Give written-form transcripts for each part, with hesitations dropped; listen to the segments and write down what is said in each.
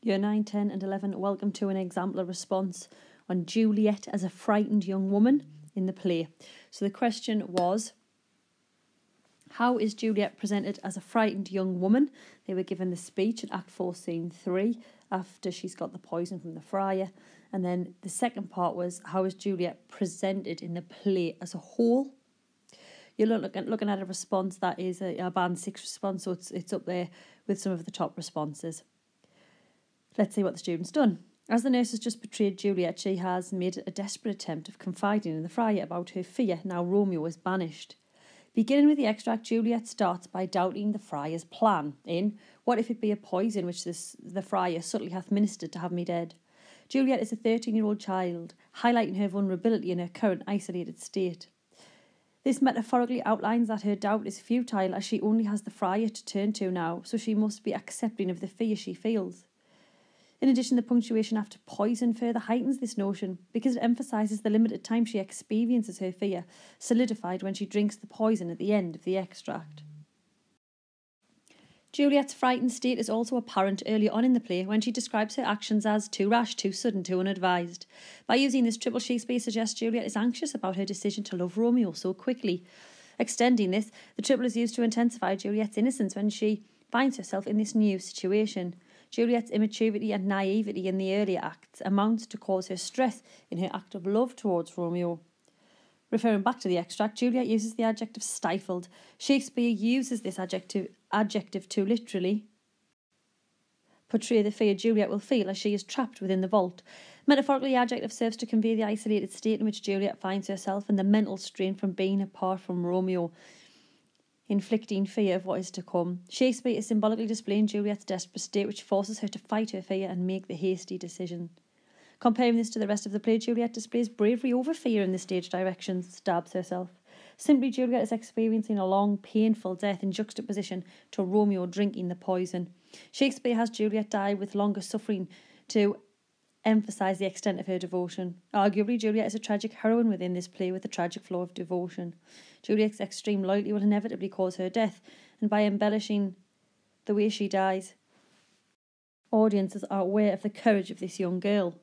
Year 9, 10 and 11, welcome to an exemplar response on Juliet as a frightened young woman in the play. So the question was, how is Juliet presented as a frightened young woman? They were given the speech in Act 4, Scene 3, after she's got the poison from the friar. And then the second part was, how is Juliet presented in the play as a whole? You're looking at a response that is a Band 6 response, so it's up there with some of the top responses. Let's see what the student's done. As the nurse has just betrayed Juliet, she has made a desperate attempt of confiding in the friar about her fear now Romeo is banished. Beginning with the extract, Juliet starts by doubting the friar's plan in what if it be a poison which the friar subtly hath ministered to have me dead. Juliet is a 13-year-old child, highlighting her vulnerability in her current isolated state. This metaphorically outlines that her doubt is futile as she only has the friar to turn to now, so she must be accepting of the fear she feels. In addition, the punctuation after poison further heightens this notion because it emphasises the limited time she experiences her fear, solidified when she drinks the poison at the end of the extract. Juliet's frightened state is also apparent earlier on in the play when she describes her actions as too rash, too sudden, too unadvised. By using this triple, Shakespeare suggests Juliet is anxious about her decision to love Romeo so quickly. Extending this, the triple is used to intensify Juliet's innocence when she finds herself in this new situation. Juliet's immaturity and naivety in the earlier acts amounts to cause her stress in her act of love towards Romeo. Referring back to the extract, Juliet uses the adjective stifled. Shakespeare uses this adjective to literally portray the fear Juliet will feel as she is trapped within the vault. Metaphorically, the adjective serves to convey the isolated state in which Juliet finds herself and the mental strain from being apart from Romeo, inflicting fear of what is to come. Shakespeare is symbolically displaying Juliet's desperate state, which forces her to fight her fear and make the hasty decision. Comparing this to the rest of the play, Juliet displays bravery over fear in the stage direction, stabs herself. Simply, Juliet is experiencing a long, painful death in juxtaposition to Romeo drinking the poison. Shakespeare has Juliet die with longer suffering to emphasise the extent of her devotion. Arguably, Juliet is a tragic heroine within this play with a tragic flaw of devotion. Juliet's extreme loyalty will inevitably cause her death, and by embellishing the way she dies, audiences are aware of the courage of this young girl.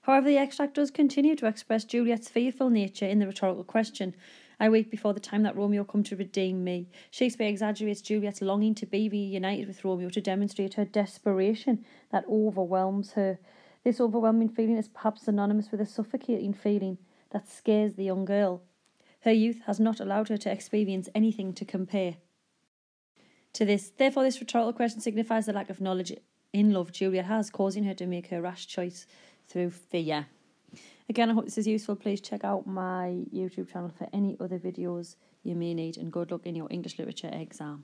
However, the extract does continue to express Juliet's fearful nature in the rhetorical question, I wait before the time that Romeo come to redeem me. Shakespeare exaggerates Juliet's longing to be reunited with Romeo to demonstrate her desperation that overwhelms her. This overwhelming feeling is perhaps synonymous with a suffocating feeling that scares the young girl. Her youth has not allowed her to experience anything to compare to this. Therefore, this rhetorical question signifies the lack of knowledge in love Juliet has, causing her to make her rash choice through fear. Again, I hope this is useful. Please check out my YouTube channel for any other videos you may need, and good luck in your English literature exam.